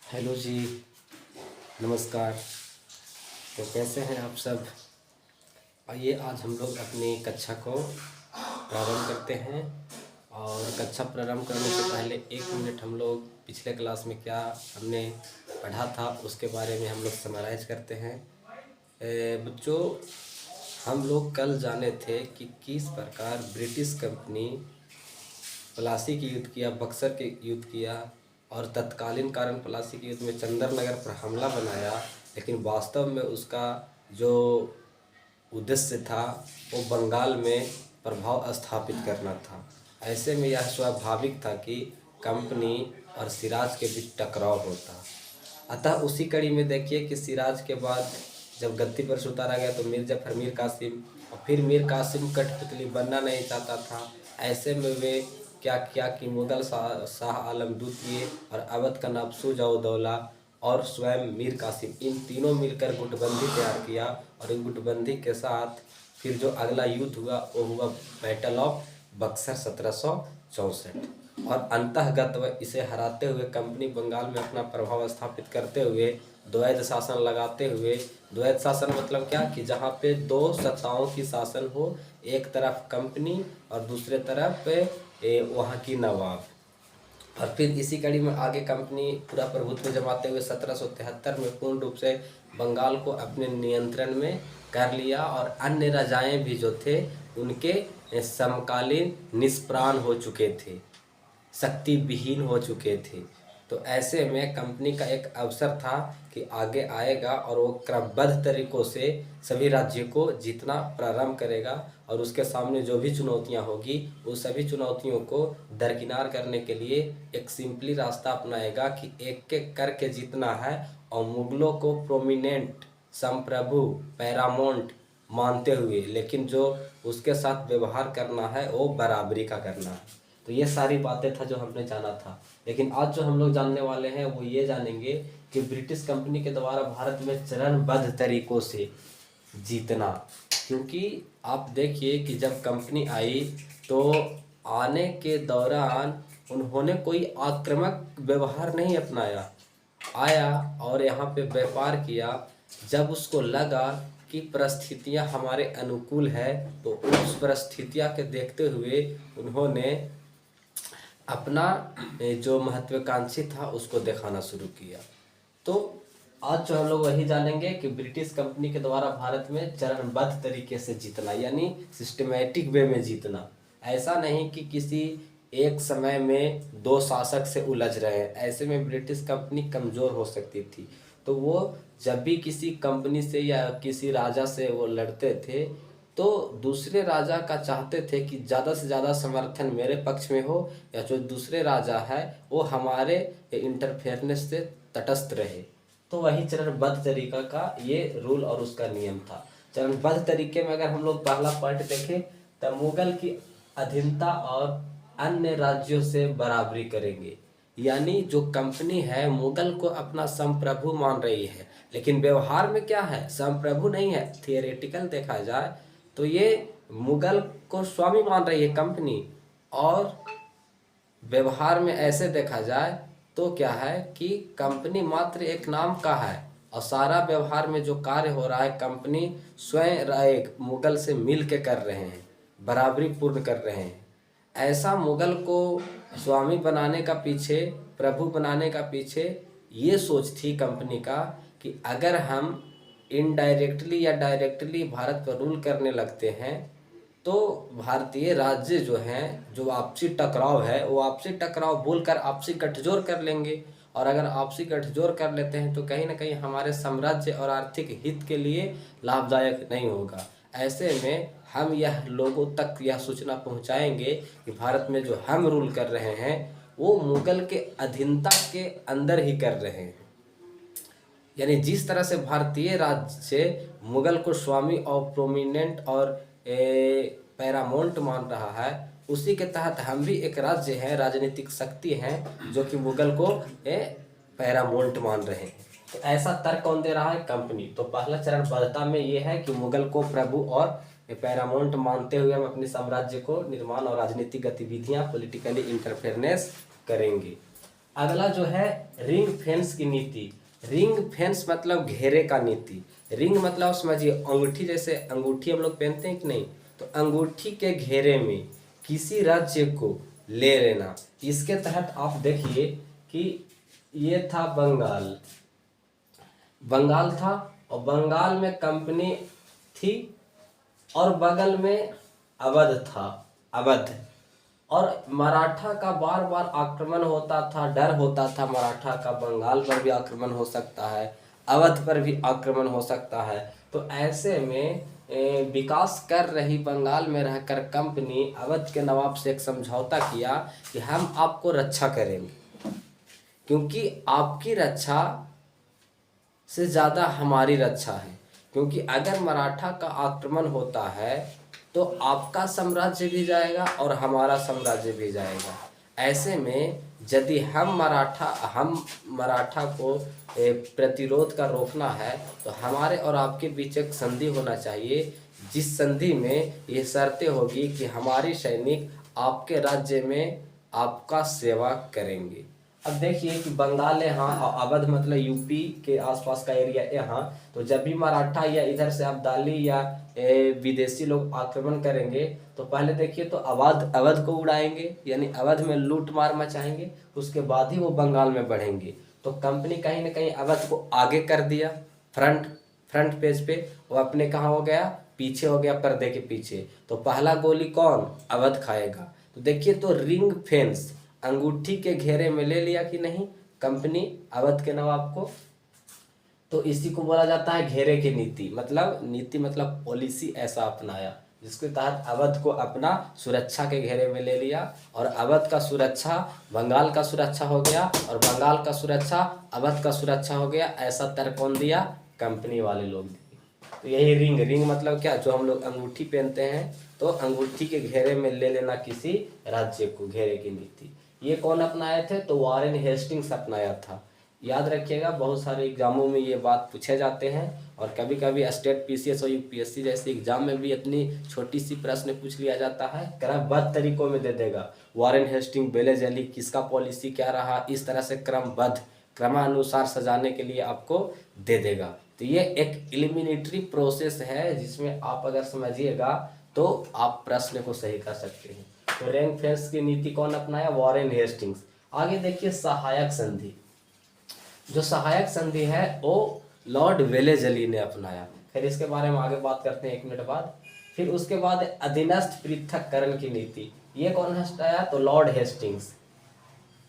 Hello जी। नमस्कार। तो कैसे हैं आप सब? आइए आज हम लोग अपनी कक्षा को प्रारंभ करते हैं। और कक्षा प्रारंभ करने से पहले 1 मिनट हम लोग पिछले क्लास में क्या हमने पढ़ा था उसके बारे में हम लोग समराइज करते हैं। बच्चों, हम लोग कल जाने थे कि किस प्रकार ब्रिटिश कंपनी प्लासी के युद्ध किया, बक्सर के युद्ध किया और तत्कालीन कारण प्लासी के युद्ध में चंदरनगर पर हमला बनाया। लेकिन वास्तव में उसका जो उद्देश्य था वो बंगाल में प्रभाव स्थापित करना था। ऐसे में यह स्वाभाविक था कि कंपनी और सिराज के बीच टकराव होता। अतः उसी कड़ी में देखिए कि सिराज के बाद जब गद्दी पर से उतारा गया तो मीर जफर, मीर कासिम, और फिर मीर कासिम कठपुतली बनना नहीं चाहता था। ऐसे में वे क्या किया कि मुगल शाह आलम द्वितीय और अवध का नवाब शुजा-उद-दौला और स्वयं मीर कासिम, इन तीनों मिलकर गुटबंदी तैयार किया। और इन गुटबंदी के साथ फिर जो अगला युद्ध हुआ वो हुआ बैटल ऑफ बक्सर 1764। और अंतःगत व इसे हराते हुए कंपनी बंगाल में अपना प्रभाव स्थापित करते हुए द्वैध शासन लगाते हुए, द्वैध शासन मतलब क्या कि जहाँ पे दो सत्ताओं की शासन हो, एक तरफ कंपनी और दूसरे तरफ वहाँ की नवाब। और फिर इसी कड़ी में आगे कंपनी पूरा प्रभुत्व जमाते हुए 1773 में पूर्ण रूप से बंगाल को अपने नियंत्रण में कर लिया। और अन्य राजाएं भी जो थे उनके समकालीन निष्प्राण हो चुके थे, शक्ति विहीन हो चुके थे। तो ऐसे में कंपनी का एक अवसर था कि आगे आएगा और वो क्रमबद्ध तरीकों से सभी राज्यों को जीतना प्रारंभ करेगा। और उसके सामने जो भी चुनौतियां होगी उस सभी चुनौतियों को दरकिनार करने के लिए एक सिंपली रास्ता अपनाएगा कि एक एक करके जीतना है। और मुगलों को प्रोमिनेंट, संप्रभु, पैरामोंट मानते हुए, लेकिन जो उसके साथ व्यवहार करना है वो बराबरी का करना है। तो ये सारी बातें था जो हमने जाना था। लेकिन आज जो हम लोग जानने वाले हैं वो ये जानेंगे कि ब्रिटिश कंपनी के द्वारा भारत में चरणबद्ध तरीकों से जीतना। क्योंकि आप देखिए कि जब कंपनी आई तो आने के दौरान उन्होंने कोई आक्रामक व्यवहार नहीं अपनाया। आया और यहाँ पे व्यापार किया। जब उसको लगा कि परिस्थितियाँ हमारे अनुकूल है तो उस परिस्थितियाँ के देखते हुए उन्होंने अपना जो महत्वाकांक्षी था उसको दिखाना शुरू किया। तो आज जो हम लोग वही जानेंगे कि ब्रिटिश कंपनी के द्वारा भारत में चरणबद्ध तरीके से जीतना, यानी सिस्टमेटिक वे में जीतना। ऐसा नहीं कि किसी एक समय में दो शासक से उलझ रहे हैं। ऐसे में ब्रिटिश कंपनी कमज़ोर हो सकती थी। तो वो जब भी किसी कंपनी से या किसी राजा से वो लड़ते थे तो दूसरे राजा का चाहते थे कि ज़्यादा से ज़्यादा समर्थन मेरे पक्ष में हो, या जो दूसरे राजा है वो हमारे इंटरफेरेंस से तटस्थ रहे। तो वही चरणबद्ध तरीका का ये रूल और उसका नियम था। चरणबद्ध तरीके में अगर हम लोग पहला पॉइंट देखें तो मुगल की अधीनता और अन्य राज्यों से बराबरी करेंगे। यानी जो कंपनी है मुगल को अपना संप्रभु मान रही है, लेकिन व्यवहार में क्या है, संप्रभु नहीं है। थियोरेटिकल देखा जाए तो ये मुगल को स्वामी मान रही है कंपनी, और व्यवहार में ऐसे देखा जाए तो क्या है कि कंपनी मात्र एक नाम का है और सारा व्यवहार में जो कार्य हो रहा है कंपनी स्वयं एक मुगल से मिल के कर रहे हैं, बराबरी पूर्ण कर रहे हैं। ऐसा मुगल को स्वामी बनाने का पीछे, प्रभु बनाने का पीछे ये सोच थी कंपनी का कि अगर हम इनडायरेक्टली या डायरेक्टली भारत पर रूल करने लगते हैं तो भारतीय राज्य जो हैं, जो आपसी टकराव है वो आपसी टकराव बोलकर आपसी गठजोड़ कर लेंगे। और अगर आपसी गठजोड़ कर लेते हैं तो कहीं ना कहीं हमारे साम्राज्य और आर्थिक हित के लिए लाभदायक नहीं होगा। ऐसे में हम यह लोगों तक यह सूचना पहुंचाएंगे कि भारत में जो हम रूल कर रहे हैं वो मुगल के अधीनता के अंदर ही कर रहे हैं। यानी जिस तरह से भारतीय राज्य मुगल को स्वामी और प्रोमिनेंट और पैरामोंट मान रहा है, उसी के तहत हम भी एक राज्य हैं, राजनीतिक शक्ति हैं जो कि मुगल को पैरामोंट मान रहे हैं। तो ऐसा तर्क कौन दे रहा है, कंपनी। तो पहला चरणबद्धता में ये है कि मुगल को प्रभु और पैरामोंट मानते हुए हम अपने साम्राज्य को निर्माण और राजनीतिक गतिविधियां पॉलिटिकली इंटरफेरेंस करेंगे। अगला जो है रिंग फेंस की नीति। रिंग फेंस मतलब घेरे का नीति। रिंग मतलब समझिए अंगूठी, जैसे अंगूठी हम लोग पहनते हैं कि नहीं, तो अंगूठी के घेरे में किसी राज्य को ले लेना। इसके तहत आप देखिए कि ये था बंगाल, बंगाल था और बंगाल में कंपनी थी और बगल में अवध था, अवध। और मराठा का बार बार आक्रमण होता था, डर होता था मराठा का, बंगाल पर भी आक्रमण हो सकता है, अवध पर भी आक्रमण हो सकता है। तो ऐसे में विकास कर रही बंगाल में रहकर कंपनी अवध के नवाब से एक समझौता किया कि हम आपको रक्षा करेंगे, क्योंकि आपकी रक्षा से ज़्यादा हमारी रक्षा है। क्योंकि अगर मराठा का आक्रमण होता है तो आपका साम्राज्य भी जाएगा और हमारा साम्राज्य भी जाएगा। ऐसे में यदि हम मराठा को प्रतिरोध का रोकना है तो हमारे और आपके बीच एक संधि होना चाहिए, जिस संधि में ये शर्तें होगी कि हमारे सैनिक आपके राज्य में आपका सेवा करेंगे। अब देखिए कि बंगाल यहाँ और अवध मतलब यूपी के आसपास का एरिया यहाँ, तो जब भी मराठा या इधर से अब्दाली या विदेशी लोग आक्रमण करेंगे तो पहले देखिए तो अवध को उड़ाएंगे, यानी अवध में लूट मार मचाएंगे, उसके बाद ही वो बंगाल में बढ़ेंगे। तो कंपनी कहीं ना कहीं अवध को आगे कर दिया, फ्रंट पेज पे, वो अपने कहाँ हो गया, पीछे हो गया, पर्दे के पीछे। तो पहला गोली कौन, अवध खाएगा। तो देखिए तो रिंग फेंस, अंगूठी के घेरे में ले लिया कि नहीं कंपनी अवध के नवाब को। तो इसी को बोला जाता है घेरे की नीति। मतलब नीति मतलब पॉलिसी ऐसा अपनाया जिसके तहत अवध को अपना सुरक्षा के घेरे में ले लिया, और अवध का सुरक्षा बंगाल का सुरक्षा हो गया और बंगाल का सुरक्षा अवध का सुरक्षा हो गया। ऐसा तर्क कौन दिया, कंपनी वाले लोग दिए। तो यही रिंग मतलब क्या, जो हम लोग अंगूठी पहनते हैं, तो अंगूठी के घेरे में ले लेना किसी राज्य को, घेरे की नीति। ये कौन अपनाए थे, तो वॉरेन हेस्टिंग्स अपनाया था। याद रखिएगा, बहुत सारे एग्जामों में ये बात पूछे जाते हैं, और कभी कभी स्टेट पीसीएस और यूपीएससी जैसे एग्जाम में भी इतनी छोटी सी प्रश्न पूछ लिया जाता है, क्रमबद्ध तरीकों में दे देगा। वॉरेन हेस्टिंग, बेले जली, किसका पॉलिसी क्या रहा, इस तरह से क्रमबद्ध क्रमानुसार सजाने के लिए आपको दे देगा। तो ये एक एलिमिनेटरी प्रोसेस है जिसमें आप अगर समझिएगा तो आप प्रश्न को सही कर सकते हैं। तो रिंग फेंस की नीति कौन अपनाया, वॉरेन हेस्टिंग्स। आगे देखिए सहायक संधि। जो सहायक संधि है वो लॉर्ड वेलेजली ने अपनाया। फिर इसके बारे में आगे बात करते हैं 1 मिनट बाद। फिर उसके बाद अधीनस्थ पृथक्करण की नीति, ये कौन हटाया, तो Lord Hastings.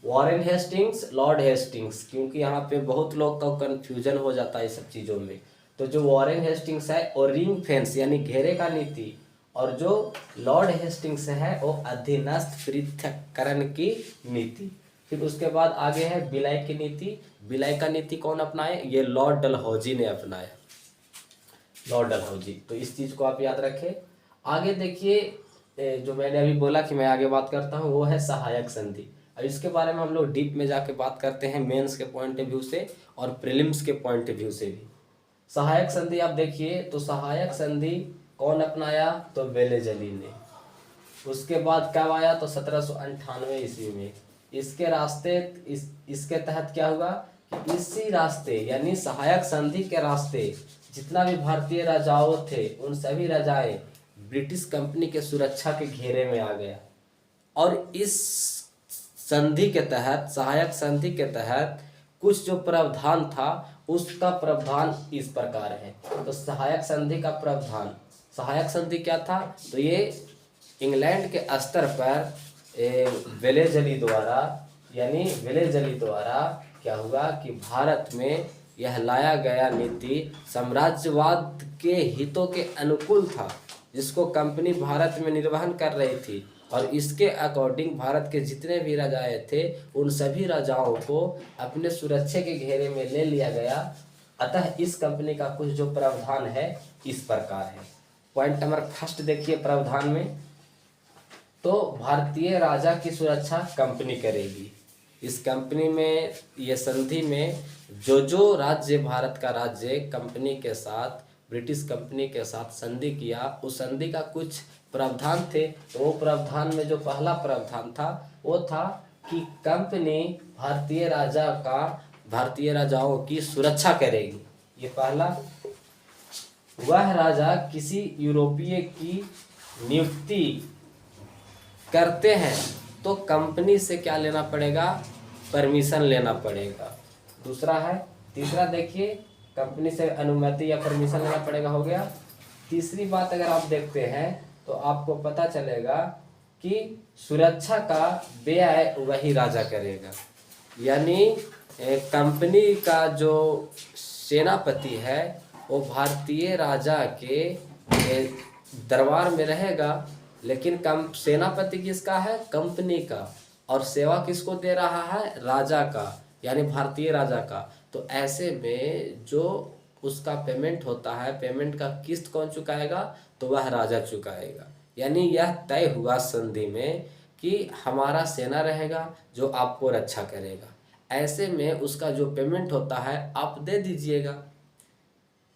Warren Hastings, Lord Hastings, क्योंकि यहाँ पे बहुत लोग का कंफ्यूजन हो जाता है इस सब चीज़ों में। तो जो वॉरेन हेस्टिंग्स है और रिंग फेंस यानी घेरे का नीति, और जो लॉर्ड हेस्टिंग्स है वो अधीनस्थ पृथक्करण की नीति। फिर उसके बाद आगे है विलय की नीति। विलय का नीति कौन अपनाए, ये लॉर्ड डलहौजी ने अपनाया, लॉर्ड डलहौजी। तो इस चीज़ को आप याद रखें। आगे देखिए जो मैंने अभी बोला कि मैं आगे बात करता हूँ वो है सहायक संधि। अब इसके बारे में हम लोग डीप में जाके बात करते हैं, मेंस के पॉइंट ऑफ व्यू से और प्रीलिम्स के पॉइंट ऑफ व्यू से भी। सहायक संधि आप देखिए तो सहायक संधि कौन अपनाया, तो वेलेजली ने। उसके बाद कब आया, तो 1798 ईस्वी में। इसके रास्ते इसके तहत क्या हुआ कि इसी रास्ते यानी सहायक संधि के रास्ते जितना भी भारतीय राजाओं थे उन सभी राजाएं ब्रिटिश कंपनी के सुरक्षा के घेरे में आ गया। और इस संधि के तहत, सहायक संधि के तहत कुछ जो प्रावधान था उसका प्रावधान इस प्रकार है। तो सहायक संधि का प्रावधान, सहायक संधि क्या था, तो ये इंग्लैंड के स्तर पर वेलेजली द्वारा क्या हुआ कि भारत में यह लाया गया नीति साम्राज्यवाद के हितों के अनुकूल था, जिसको कंपनी भारत में निर्वहन कर रही थी। और इसके अकॉर्डिंग भारत के जितने भी राजाएं थे उन सभी राजाओं को अपने सुरक्षा के घेरे में ले लिया गया। अतः इस कंपनी का कुछ जो प्रावधान है इस प्रकार है। पॉइंट नंबर फर्स्ट देखिए प्रावधान में, तो भारतीय राजा की सुरक्षा कंपनी करेगी। इस कंपनी में, ये संधि में जो राज्य, भारत का राज्य कंपनी के साथ, ब्रिटिश कंपनी के साथ संधि किया, उस संधि का कुछ प्रावधान थे। तो वो प्रावधान में जो पहला प्रावधान था वो था कि कंपनी भारतीय राजाओं की सुरक्षा करेगी। ये पहला। वह राजा किसी यूरोपीय की नियुक्ति करते हैं तो कंपनी से क्या लेना पड़ेगा? परमिशन लेना पड़ेगा। तीसरा देखिए, कंपनी से अनुमति या परमिशन लेना पड़ेगा, हो गया। तीसरी बात अगर आप देखते हैं तो आपको पता चलेगा कि सुरक्षा का व्यय वही राजा करेगा। यानी कंपनी का जो सेनापति है वो भारतीय राजा के दरबार में रहेगा, लेकिन सेनापति किसका है? कंपनी का। और सेवा किसको दे रहा है? राजा का, यानी भारतीय राजा का। तो ऐसे में जो उसका पेमेंट होता है, पेमेंट का किस्त कौन चुकाएगा? तो वह राजा चुकाएगा। यानी यह तय हुआ संधि में कि हमारा सेना रहेगा जो आपको रक्षा करेगा। ऐसे में उसका जो पेमेंट होता है आप दे दीजिएगा।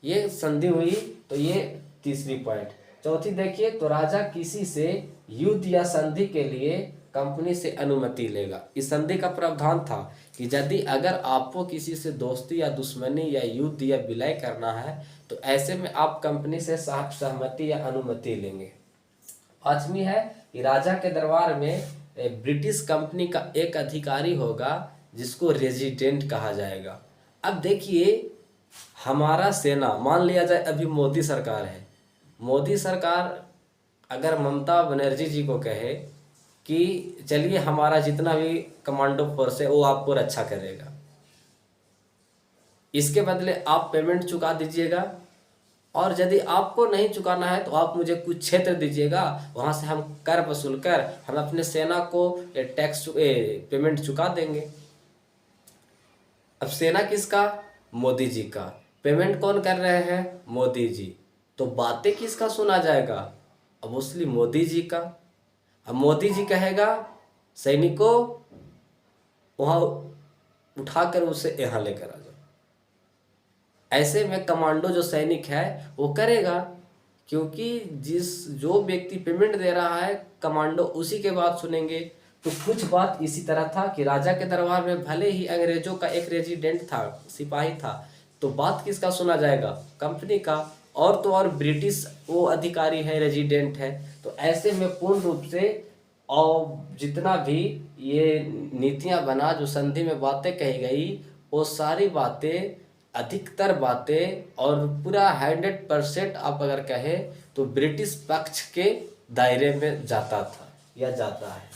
ये संधि हुई। तो ये तीसरी पॉइंट। चौथी देखिए, तो राजा किसी से युद्ध या संधि के लिए कंपनी से अनुमति लेगा। इस संधि का प्रावधान था कि यदि अगर आपको किसी से दोस्ती या दुश्मनी या युद्ध या विलय करना है तो ऐसे में आप कंपनी से सहमति या अनुमति लेंगे। पांचवी है कि राजा के दरबार में ब्रिटिश कंपनी का एक अधिकारी होगा जिसको रेजिडेंट कहा जाएगा। अब देखिए, हमारा सेना, मान लिया जाए अभी मोदी सरकार है, मोदी सरकार अगर ममता बनर्जी जी को कहे कि चलिए हमारा जितना भी कमांडो फोर्स है वो आपको रक्षा करेगा, इसके बदले आप पेमेंट चुका दीजिएगा, और यदि आपको नहीं चुकाना है तो आप मुझे कुछ क्षेत्र दीजिएगा, वहाँ से हम कर वसूल कर हम अपने सेना को टैक्स पेमेंट चुका देंगे। अब सेना किसका? मोदी जी का। पेमेंट कौन कर रहे हैं? मोदी जी। तो बातें किसका सुना जाएगा? अब मोस्टली मोदी जी का। अब मोदी जी कहेगा सैनिकों वहाँ उठाकर उसे यहाँ लेकर आ जाओ। ऐसे में कमांडो जो सैनिक है वो करेगा, क्योंकि जो व्यक्ति पेमेंट दे रहा है कमांडो उसी के बात सुनेंगे। तो कुछ बात इसी तरह था कि राजा के दरबार में भले ही अंग्रेजों का एक रेजिडेंट था, सिपाही था, तो बात किसका सुना जाएगा? कंपनी का। और तो और ब्रिटिश वो अधिकारी है, रेजिडेंट है। तो ऐसे में पूर्ण रूप से और जितना भी ये नीतियां बना, जो संधि में बातें कही गई, वो सारी बातें, अधिकतर बातें और पूरा 100% आप अगर कहें तो ब्रिटिश पक्ष के दायरे में जाता था या जाता है।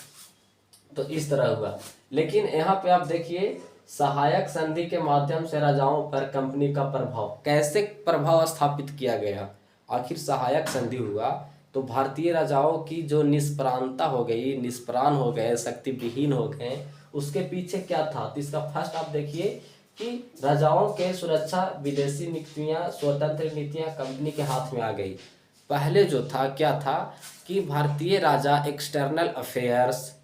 तो इस तरह हुआ। लेकिन यहाँ पे आप देखिए, सहायक संधि के माध्यम से राजाओं पर कंपनी का प्रभाव, कैसे प्रभाव स्थापित किया गया? आखिर सहायक संधि हुआ तो भारतीय राजाओं की जो निष्प्राणता हो गई, निष्प्राण हो गए, शक्ति विहीन हो गए, उसके पीछे क्या था? तो इसका फर्स्ट आप देखिए कि राजाओं के सुरक्षा, विदेशी नीतियां, स्वतंत्र नीतियां कंपनी के हाथ में आ गई। पहले जो था क्या था कि भारतीय राजा एक्सटर्नल अफेयर्स,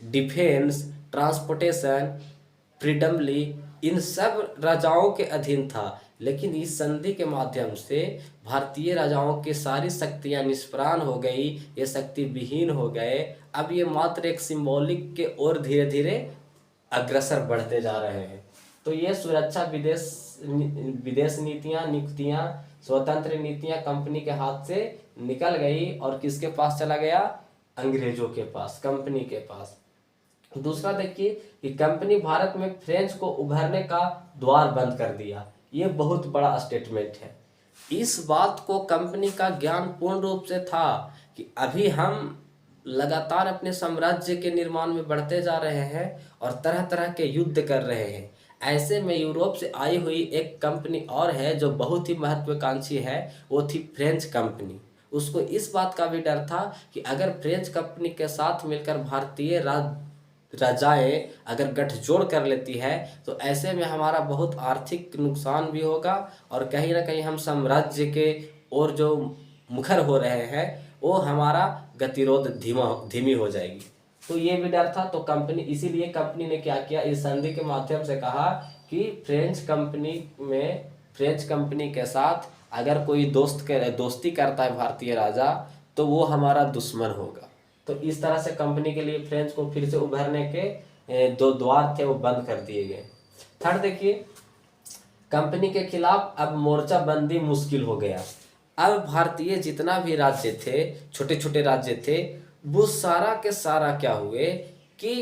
डिफेंस, ट्रांसपोर्टेशन, फ्रीडमली, इन सब राजाओं के अधीन था। लेकिन इस संधि के माध्यम से भारतीय राजाओं की सारी शक्तियां निष्प्राण हो गई, ये शक्ति विहीन हो गए। अब ये मात्र एक सिंबॉलिक के ओर धीरे धीरे अग्रसर बढ़ते जा रहे हैं। तो ये सुरक्षा, विदेश नीतियां, नियुक्तियां, स्वतंत्र नीतियां कंपनी के हाथ से निकल गई और किसके पास चला गया? अंग्रेजों के पास, कंपनी के पास। दूसरा देखिए कि कंपनी भारत में फ्रेंच को उभरने का द्वार बंद कर दिया। ये बहुत बड़ा स्टेटमेंट है। इस बात को कंपनी का ज्ञान पूर्ण रूप से था कि अभी हम लगातार अपने साम्राज्य के निर्माण में बढ़ते जा रहे हैं और तरह तरह के युद्ध कर रहे हैं। ऐसे में यूरोप से आई हुई एक कंपनी और है जो बहुत ही महत्वाकांक्षी है, वो थी फ्रेंच कंपनी। उसको इस बात का भी डर था कि अगर फ्रेंच कंपनी के साथ मिलकर भारतीय राजाएं अगर गठजोड़ कर लेती है तो ऐसे में हमारा बहुत आर्थिक नुकसान भी होगा और कहीं ना कहीं हम साम्राज्य के और जो मुखर हो रहे हैं वो हमारा गतिरोध धीमी हो जाएगी। तो ये भी डर था। तो इसीलिए कंपनी ने क्या किया, इस संधि के माध्यम से कहा कि फ्रेंच कंपनी के साथ अगर कोई दोस्ती करता है भारतीय राजा तो वो हमारा दुश्मन होगा। तो इस तरह से कंपनी के लिए फ्रेंच को फिर से उभरने के दो द्वार थे वो बंद कर दिए गए। थर्ड देखिए, कंपनी के खिलाफ अब मोर्चा बंदी मुश्किल हो गया। अब भारतीय जितना भी राज्य थे, छोटे छोटे राज्य थे, वो सारा के सारा क्या हुए कि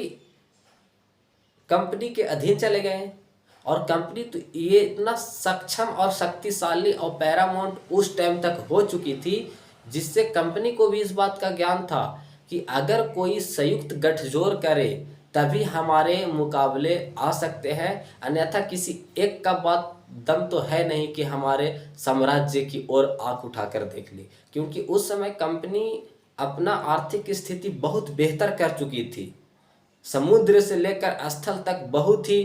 कंपनी के अधीन चले गए। और कंपनी तो ये इतना सक्षम और शक्तिशाली और पैरामाउंट उस टाइम तक हो चुकी थी, जिससे कंपनी को भी इस बात का ज्ञान था कि अगर कोई संयुक्त गठजोड़ करे तभी हमारे मुकाबले आ सकते हैं, अन्यथा किसी एक का बात दम तो है नहीं कि हमारे साम्राज्य की ओर आंख उठाकर देख ले। क्योंकि उस समय कंपनी अपना आर्थिक स्थिति बहुत बेहतर कर चुकी थी, समुद्र से लेकर स्थल तक बहुत ही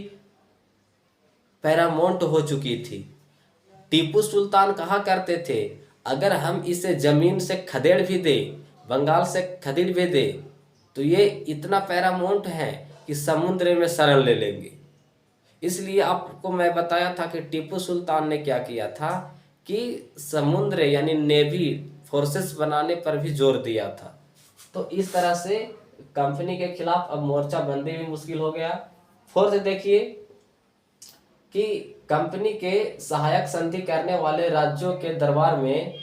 पैरामाउंट हो चुकी थी। टीपू सुल्तान कहा करते थे, अगर हम इसे जमीन से खदेड़ भी दे, बंगाल से खदेड़ भी दे, तो ये इतना पैरामाउंट है कि समुद्र में शरण ले लेंगे। इसलिए आपको मैं बताया था कि टीपू सुल्तान ने क्या किया था कि समुद्र यानी नेवी फोर्सेस बनाने पर भी जोर दिया था। तो इस तरह से कंपनी के खिलाफ अब मोर्चा बंदी भी मुश्किल हो गया। फोर्थ देखिए कि कंपनी के सहायक संधि करने वाले राज्यों के दरबार में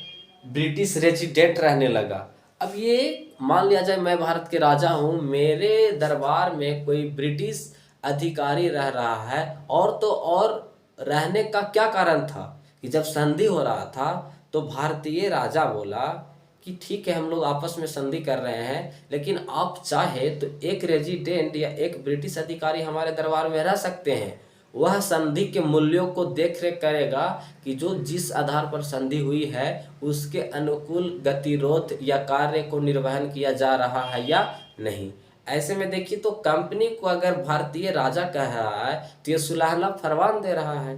ब्रिटिश रेजिडेंट रहने लगा। अब ये मान लिया जाए मैं भारत के राजा हूँ, मेरे दरबार में कोई ब्रिटिश अधिकारी रह रहा है, और तो और रहने का क्या कारण था कि जब संधि हो रहा था तो भारतीय राजा बोला कि ठीक है हम लोग आपस में संधि कर रहे हैं, लेकिन आप चाहे तो एक रेजिडेंट या एक ब्रिटिश अधिकारी हमारे दरबार में रह सकते हैं। वह संधि के मूल्यों को देख रेख करेगा कि जो जिस आधार पर संधि हुई है उसके अनुकूल गतिरोध या कार्य को निर्वहन किया जा रहा है या नहीं। ऐसे में देखिए तो कंपनी को अगर भारतीय राजा कह रहा है तो ये सुलहना फरमान दे रहा है।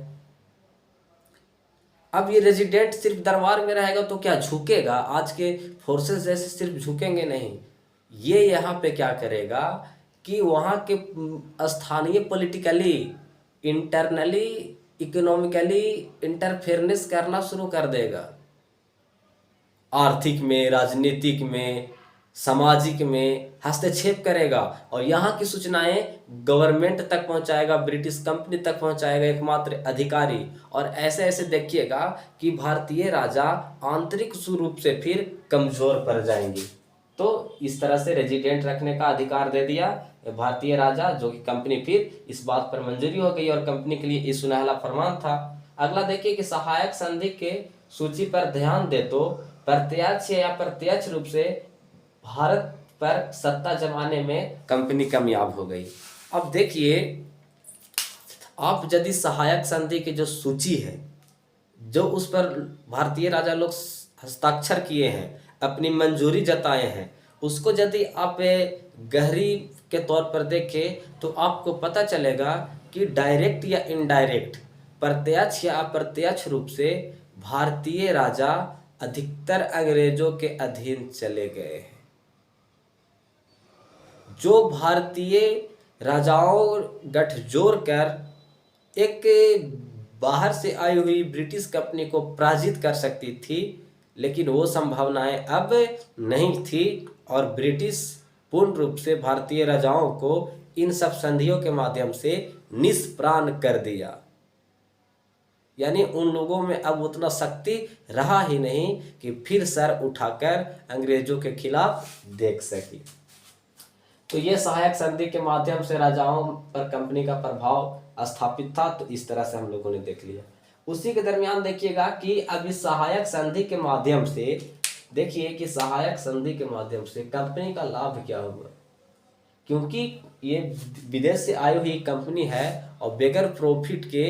अब ये रेजिडेंट सिर्फ दरबार में रहेगा तो क्या झुकेगा? आज के फोर्सेस जैसे सिर्फ झुकेंगे नहीं, ये यहाँ पे क्या करेगा कि वहाँ के स्थानीय पॉलिटिकली, इंटरनली, इकोनॉमिकली इंटरफेरेंस करना शुरू कर देगा। आर्थिक में, राजनीतिक में, सामाजिक में हस्तक्षेप करेगा और यहाँ की सूचनाएं गवर्नमेंट तक पहुँचाएगा, ब्रिटिश कंपनी तक पहुँचाएगा एकमात्र अधिकारी। और ऐसे ऐसे देखिएगा कि भारतीय राजा आंतरिक रूप से फिर कमजोर पड़ जाएंगे। तो इस तरह से रेजिडेंट रखने का अधिकार दे दिया भारतीय राजा, जो कि कंपनी फिर इस बात पर मंजूरी हो गई और कंपनी के लिए ये सुनहला फरमान था। अगला देखिए कि सहायक संधि के सूची पर ध्यान दे तो प्रत्यक्ष या प्रत्यक्ष रूप से भारत पर सत्ता जमाने में कंपनी कामयाब हो गई। अब देखिए, आप यदि सहायक संधि की जो सूची है, जो उस पर भारतीय राजा लोग हस्ताक्षर किए हैं, अपनी मंजूरी जताए हैं, उसको यदि आप गहरी के तौर पर देखें तो आपको पता चलेगा कि डायरेक्ट या इनडायरेक्ट, प्रत्यक्ष या अप्रत्यक्ष रूप से भारतीय राजा अधिकतर अंग्रेजों के अधीन चले गए हैं। जो भारतीय राजाओं गठजोड़ कर एक बाहर से आई हुई ब्रिटिश कंपनी को पराजित कर सकती थी, लेकिन वो संभावनाएं अब नहीं थी और ब्रिटिश पूर्ण रूप से भारतीय राजाओं को इन सब संधियों के माध्यम से निष्प्राण कर दिया। यानी उन लोगों में अब उतना शक्ति रहा ही नहीं कि फिर सर उठाकर अंग्रेजों के खिलाफ देख सके। तो ये सहायक संधि के माध्यम से राजाओं पर कंपनी का प्रभाव स्थापित था। तो इस तरह से हम लोगों ने देख लिया। उसी के दरमियान देखिएगा कि अब इस सहायक संधि के माध्यम से, देखिए कि सहायक संधि के माध्यम से कंपनी का लाभ क्या हुआ, क्योंकि ये विदेश से आई हुई कंपनी है और बगैर प्रॉफिट के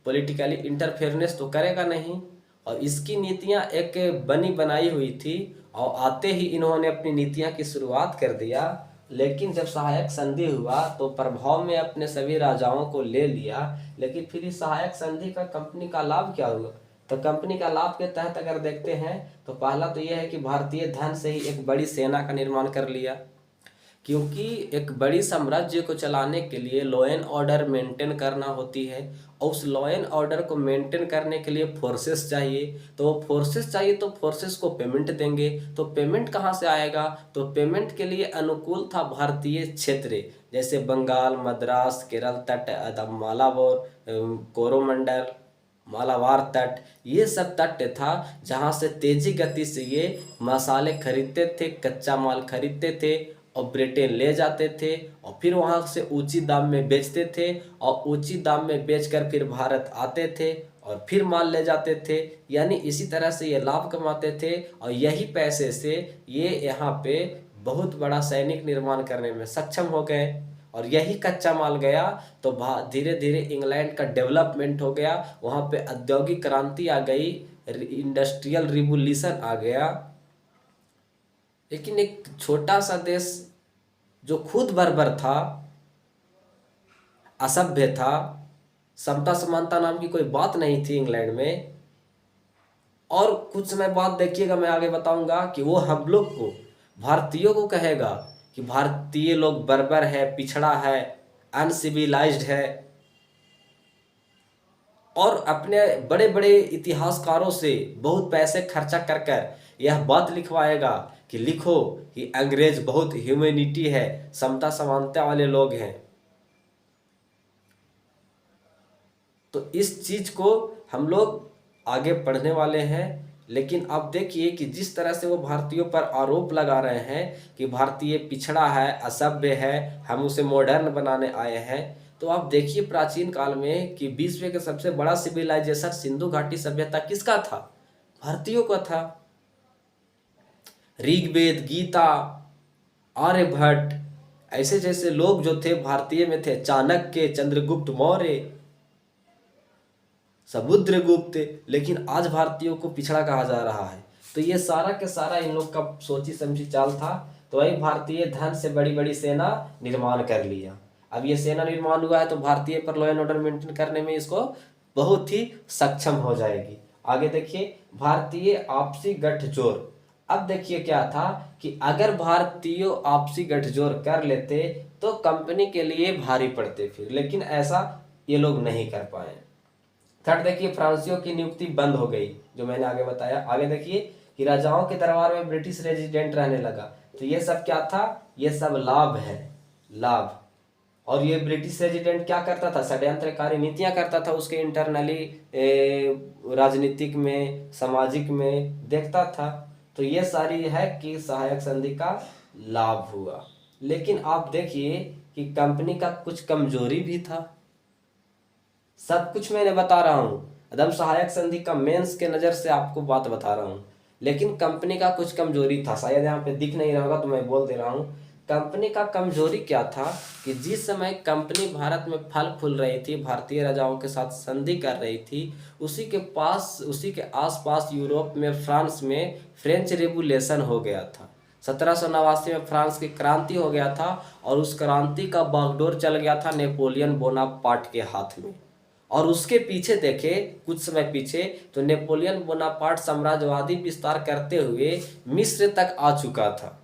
पॉलिटिकली इंटरफेरेंस तो करेगा नहीं, और इसकी नीतियां एक बनी बनाई हुई थी और आते ही इन्होंने अपनी नीतियां की शुरुआत कर दिया। लेकिन जब सहायक संधि हुआ तो प्रभाव में अपने सभी राजाओं को ले लिया, लेकिन फिर इस सहायक संधि का कंपनी का लाभ क्या हुआ? तो कंपनी का लाभ के तहत अगर देखते हैं तो पहला तो यह है कि भारतीय धन से ही एक बड़ी सेना का निर्माण कर लिया, क्योंकि एक बड़ी साम्राज्य को चलाने के लिए लॉ एंड ऑर्डर मेंटेन करना होती है, और उस लॉ एंड ऑर्डर को मेंटेन करने के लिए फोर्सेस चाहिए। तो फोर्सेस चाहिए तो फोर्सेस को पेमेंट देंगे, तो पेमेंट कहाँ से आएगा? तो पेमेंट के लिए अनुकूल था भारतीय क्षेत्र, जैसे बंगाल, मद्रास, केरल तट, मालाबार, कोरोमंडल, मालाबार तट, ये सब तट था जहाँ से तेजी गति से ये मसाले खरीदते थे, कच्चा माल खरीदते थे और ब्रिटेन ले जाते थे और फिर वहाँ से ऊंची दाम में बेचते थे और ऊंची दाम में बेचकर फिर भारत आते थे और फिर माल ले जाते थे। यानी इसी तरह से ये लाभ कमाते थे और यही पैसे से ये यहाँ पे बहुत बड़ा सैनिक निर्माण करने में सक्षम हो गए और यही कच्चा माल गया तो धीरे धीरे इंग्लैंड का डेवलपमेंट हो गया, वहाँ पे औद्योगिक क्रांति आ गई, इंडस्ट्रियल रिवोल्यूशन आ गया। लेकिन एक छोटा सा देश जो खुद बर्बर था, असभ्य था, समता समानता नाम की कोई बात नहीं थी इंग्लैंड में, और कुछ समय बाद देखिएगा मैं आगे बताऊंगा कि वो हम लोग को, भारतीयों को कहेगा कि भारतीय लोग बर्बर है, पिछड़ा है, अनसिविलाइज्ड है, और अपने बड़े बड़े इतिहासकारों से बहुत पैसे खर्चा कर कर यह बात लिखवाएगा कि लिखो कि अंग्रेज बहुत ह्यूमैनिटी है, समता समानता वाले लोग हैं। तो इस चीज को हम लोग आगे पढ़ने वाले हैं। लेकिन अब देखिए कि जिस तरह से वो भारतीयों पर आरोप लगा रहे हैं कि भारतीय पिछड़ा है, असभ्य है, हम उसे मॉडर्न बनाने आए हैं, तो आप देखिए प्राचीन काल में कि विश्व का सबसे बड़ा सिविलाइजेशन सिंधु घाटी सभ्यता किसका था? भारतीयों का था। ऋग्वेद, गीता, आर्यभट्ट, ऐसे जैसे लोग जो थे भारतीय में थे, चाणक्य, चंद्रगुप्त मौर्य, समुद्रगुप्त, लेकिन आज भारतीयों को पिछड़ा कहा जा रहा है। तो ये सारा के सारा इन लोग का सोची समझी चाल था। तो वही भारतीय धन से बड़ी बड़ी सेना निर्माण कर लिया। अब ये सेना निर्माण हुआ है तो भारतीय पर लॉ एंड ऑर्डर मेंटेन करने में इसको बहुत ही सक्षम हो जाएगी। आगे देखिए भारतीय आपसी गठजोड़। अब देखिए क्या था कि अगर भारतीयों आपसी गठजोड़ कर लेते तो कंपनी के लिए भारी पड़ते फिर, लेकिन ऐसा ये लोग नहीं कर पाए। थर्ड देखिए फ्रांसियों की नियुक्ति बंद हो गई, जो मैंने आगे बताया। आगे देखिए कि राजाओं के दरबार में ब्रिटिश रेजिडेंट रहने लगा। तो ये सब क्या था? ये सब लाभ है, लाभ। और ये ब्रिटिश रेजिडेंट क्या करता था? षड्यंत्रकारी नीतियां करता था, उसके इंटरनली राजनीतिक में, सामाजिक में देखता था। तो ये सारी है कि सहायक संधि का लाभ हुआ। लेकिन आप देखिए कि कंपनी का कुछ कमजोरी भी था। सब कुछ मैंने बता रहा हूँ, एकदम सहायक संधि का मेंस के नज़र से आपको बात बता रहा हूँ, लेकिन कंपनी का कुछ कमजोरी था। शायद यहाँ पे दिख नहीं रहा होगा तो मैं बोल दे रहा हूँ। कंपनी का कमजोरी क्या था कि जिस समय कंपनी भारत में फल फूल रही थी, भारतीय राजाओं के साथ संधि कर रही थी, उसी के आसपास यूरोप में, फ्रांस में फ्रेंच रिवोल्यूशन हो गया था। 1789 में फ्रांस की क्रांति हो गया था और उस क्रांति का बागडोर चल गया था नेपोलियन बोनापार्ट के हाथ में। और उसके पीछे देखे कुछ समय पीछे तो नेपोलियन बोनापार्ट साम्राज्यवादी विस्तार करते हुए मिस्र तक आ चुका था।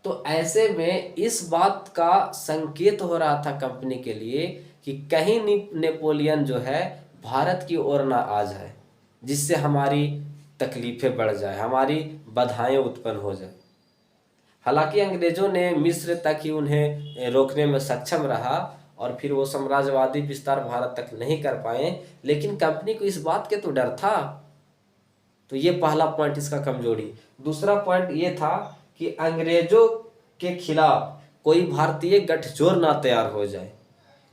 तो ऐसे में इस बात का संकेत हो रहा था कंपनी के लिए कि कहीं नेपोलियन जो है भारत की ओर ना आ जाए, जिससे हमारी तकलीफें बढ़ जाए, हमारी बाधाएं उत्पन्न हो जाए। हालांकि अंग्रेजों ने मिस्र तक ही उन्हें रोकने में सक्षम रहा और फिर वो साम्राज्यवादी विस्तार भारत तक नहीं कर पाए, लेकिन कंपनी को इस बात के तो डर था। तो ये पहला पॉइंट इसका कमजोरी। दूसरा पॉइंट ये था कि अंग्रेजों के खिलाफ कोई भारतीय गठजोड़ ना तैयार हो जाए।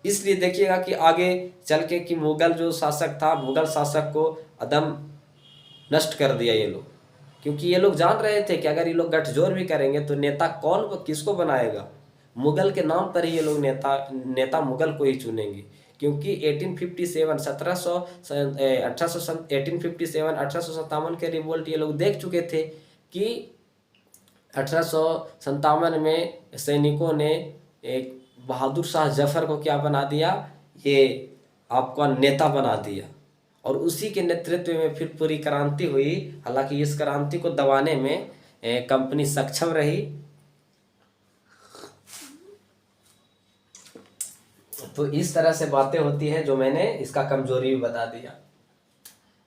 इसलिए देखिएगा कि आगे चल के कि मुगल जो शासक था, मुगल शासक को अदम नष्ट कर दिया ये लोग, क्योंकि ये लोग जान रहे थे कि अगर ये लोग गठजोड़ भी करेंगे तो नेता कौन किसको बनाएगा। मुगल के नाम पर ही ये लोग नेता मुगल को ही चुनेंगे, क्योंकि 1857 के रिवोल्ट ये लोग देख चुके थे कि 1857 में सैनिकों ने एक बहादुर शाह जफर को क्या बना दिया, ये आपका नेता बना दिया, और उसी के नेतृत्व में फिर पूरी क्रांति हुई। हालांकि इस क्रांति को दबाने में कंपनी सक्षम रही। तो इस तरह से बातें होती हैं, जो मैंने इसका कमजोरी भी बता दिया।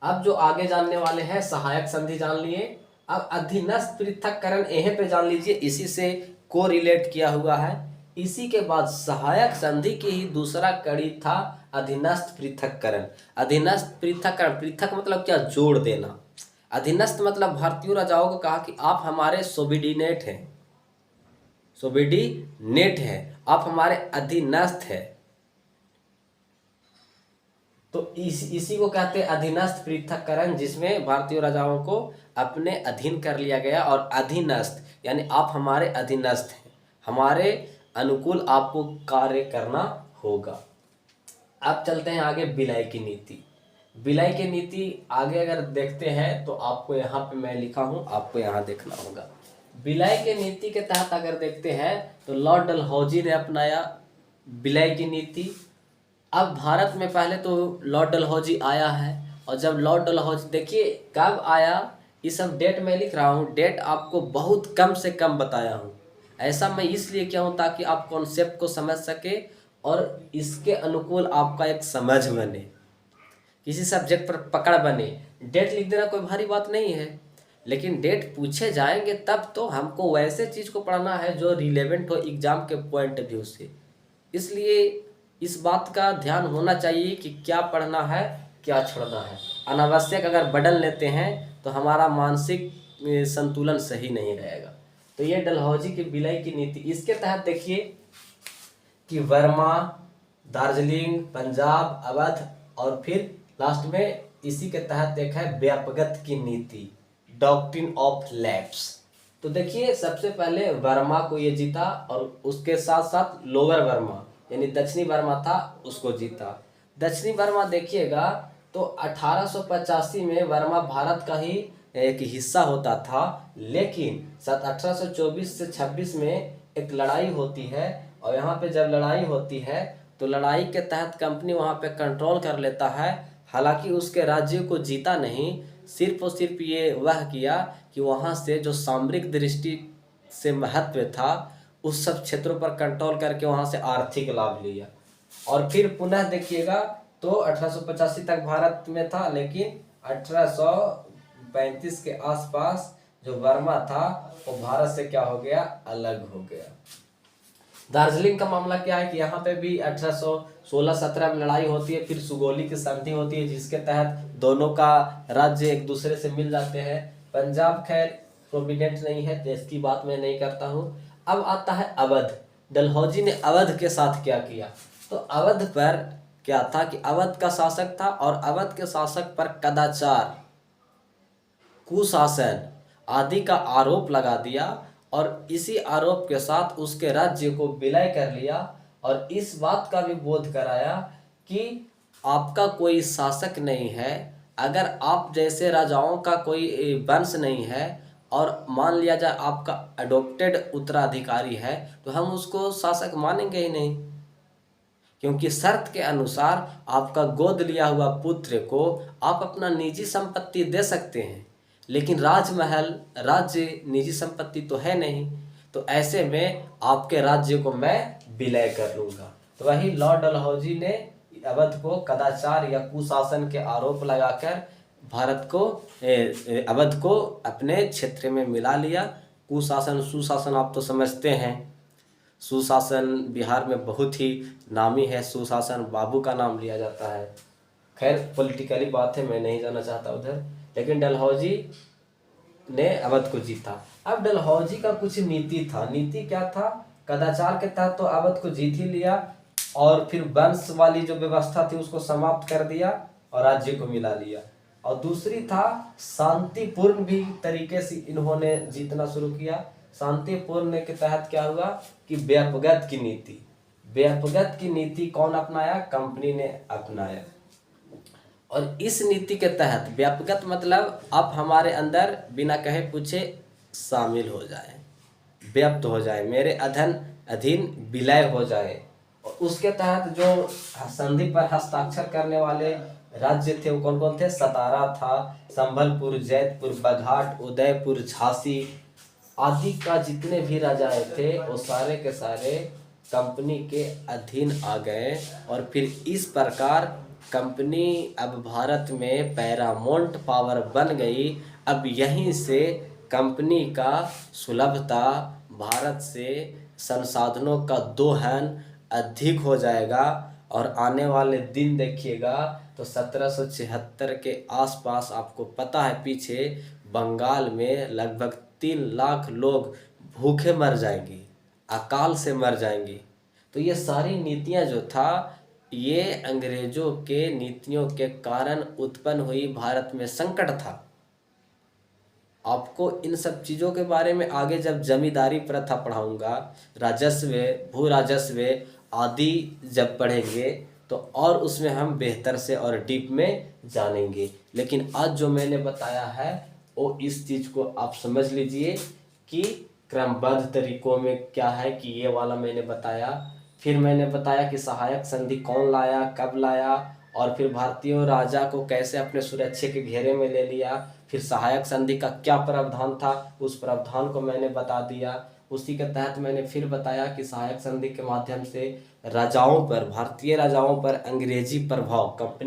अब जो आगे जानने वाले हैं, सहायक संधि जान लिए, अब अधीनस्थ पृथक्करण यहीं पे जान लीजिए, इसी से को रिलेट किया हुआ है। इसी के बाद सहायक संधि की ही दूसरा कड़ी था अधीनस्थ पृथक्करण। अधीनस्थ पृथक्करण, पृथक मतलब क्या, जोड़ देना। अधीनस्थ मतलब भारतीय राजाओं को कहा कि आप हमारे सोबिडिनेट हैं, सोबिडिनेट है, आप हमारे अधीनस्थ है। तो इसी को कहते हैं अधीनस्थ पृथक्करण, जिसमें भारतीय राजाओं को अपने अधीन कर लिया गया। और अधीनस्थ यानी आप हमारे अधीनस्थ हैं, हमारे अनुकूल आपको कार्य करना होगा। अब चलते हैं आगे विलय की नीति। विलय की नीति आगे अगर देखते हैं तो आपको यहाँ पे मैं लिखा हूँ, आपको यहाँ देखना होगा। विलय की नीति के तहत अगर देखते हैं तो लॉर्ड डलहौजी ने अपनाया विलय की नीति। अब भारत में पहले तो लॉर्ड डलहौजी आया है, और जब लॉर्ड डलहौजी, देखिए कब आया, ये सब डेट मैं लिख रहा हूँ, डेट आपको बहुत कम से कम बताया हूँ। ऐसा मैं इसलिए किया हूँ ताकि आप कॉन्सेप्ट को समझ सके और इसके अनुकूल आपका एक समझ बने, किसी सब्जेक्ट पर पकड़ बने। डेट लिख देना कोई भारी बात नहीं है, लेकिन डेट पूछे जाएंगे तब तो हमको वैसे चीज़ को पढ़ना है जो रिलेवेंट हो एग्जाम के पॉइंट ऑफ व्यू से। इसलिए इस बात का ध्यान होना चाहिए कि क्या पढ़ना है, क्या छोड़ना है। अनावश्यक अगर बदल लेते हैं तो हमारा मानसिक संतुलन सही नहीं रहेगा। तो ये डलहौजी की विलय की नीति, इसके तहत देखिए कि वर्मा, दार्जिलिंग, पंजाब, अवध, और फिर लास्ट में इसी के तहत एक है व्यापगत की नीति, डॉक्ट्रिन ऑफ लैप्स। तो देखिए सबसे पहले वर्मा को ये जीता, और उसके साथ साथ लोअर वर्मा यानी दक्षिणी वर्मा था, उसको जीता। दक्षिणी वर्मा देखिएगा तो 1885 में वर्मा भारत का ही एक हिस्सा होता था, लेकिन 1824 से 26 में एक लड़ाई होती है, और यहाँ पे जब लड़ाई होती है तो लड़ाई के तहत कंपनी वहाँ पे कंट्रोल कर लेता है। हालांकि उसके राज्य को जीता नहीं, सिर्फ और सिर्फ ये वह किया कि वहाँ से जो सामरिक दृष्टि से महत्व था उस सब क्षेत्रों पर कंट्रोल करके वहाँ से आर्थिक लाभ लिया। और फिर पुनः देखिएगा तो 1885 तक भारत में था, लेकिन 1835 के आसपास जो वर्मा था वो भारत से क्या हो गया, अलग हो गया। दार्जिलिंग का मामला क्या है कि यहाँ पे भी 1816-17 में लड़ाई होती है, फिर सुगोली की संधि होती है जिसके तहत दोनों का राज्य एक दूसरे से मिल जाते हैं। पंजाब खैर प्रोविडेंट नहीं है तो इसकी बात मैं नहीं करता हूँ। अब आता है अवध। डलहौजी ने अवध के साथ क्या किया, तो अवध पर क्या था कि अवध का शासक था और अवध के शासक पर कदाचार, कुशासन आदि का आरोप लगा दिया, और इसी आरोप के साथ उसके राज्य को विलय कर लिया, और इस बात का भी बोध कराया कि आपका कोई शासक नहीं है, अगर आप जैसे राजाओं का कोई वंश नहीं है और मान लिया जाए आपका अडॉप्टेड उत्तराधिकारी है तो हम उसको शासक मानेंगे ही नहीं, क्योंकि शर्त के अनुसार आपका गोद लिया हुआ पुत्र को आप अपना निजी संपत्ति दे सकते हैं, लेकिन राजमहल, राज्य निजी संपत्ति तो है नहीं। तो ऐसे में आपके राज्य को मैं विलय कर लूँगा। तो वही लॉर्ड डलहौजी ने अवध को कदाचार या कुशासन के आरोप लगाकर भारत को अवध को अपने क्षेत्र में मिला लिया। कुशासन सुशासन आप तो समझते हैं, सुशासन बिहार में बहुत ही नामी है, सुशासन बाबू का नाम लिया जाता है। खैर पॉलिटिकली बात है, मैं नहीं जाना चाहता उधर, लेकिन डलहौजी ने अवध को जीता। अब डलहौजी का कुछ नीति था, नीति क्या था, कदाचार के तहत तो अवध को जीत ही लिया, और फिर वंश वाली जो व्यवस्था थी उसको समाप्त कर दिया और राज्य को मिला लिया। और दूसरी था शांतिपूर्ण भी तरीके से इन्होंने जीतना शुरू किया। शांतिपूर्ण के तहत क्या हुआ कि व्यापगत की नीति, व्यापगत की नीति कौन अपनाया, कंपनी ने अपनाया। और इस नीति के तहत व्यापगत मतलब आप हमारे अंदर बिना कहे पूछे शामिल हो जाए, व्याप्त हो जाए, मेरे अधीन विलय हो जाए। और उसके तहत जो संधि पर हस्ताक्षर करने वाले राज्य थे वो कौन कौन थे, सतारा था, संबलपुर, जैतपुर, बघाट, उदयपुर, झांसी आदि का जितने भी राजाएं थे वो सारे के सारे कंपनी के अधीन आ गए। और फिर इस प्रकार कंपनी अब भारत में पैरामाउंट पावर बन गई। अब यहीं से कंपनी का सुलभता भारत से संसाधनों का दोहन अधिक हो जाएगा। और आने वाले दिन देखिएगा तो 1776 के आसपास आपको पता है पीछे बंगाल में लगभग 3 लाख लोग भूखे मर जाएंगे, अकाल से मर जाएंगे। तो ये सारी नीतियां जो था ये अंग्रेजों के नीतियों के कारण उत्पन्न हुई भारत में संकट था। आपको इन सब चीज़ों के बारे में आगे जब जमींदारी प्रथा पढ़ाऊंगा, राजस्व, भू राजस्व आदि जब पढ़ेंगे तो और उसमें हम बेहतर से और डीप में जानेंगे। लेकिन आज जो मैंने बताया है वो इस चीज़ को आप समझ लीजिए कि क्रमबद्ध तरीकों में क्या है कि ये वाला मैंने बताया। फिर मैंने बताया कि सहायक संधि कौन लाया, कब लाया, और फिर भारतीय राजा को कैसे अपने सुरक्षा के घेरे में ले लिया। फिर सहायक संधि का क्या प्रावधान था उस प्रावधान को मैंने बता दिया। उसी के तहत मैंने फिर बताया कि सहायक संधि के माध्यम से राजाओं पर, भारतीय राजाओं पर अंग्रेजी प्रभाव, कंपनी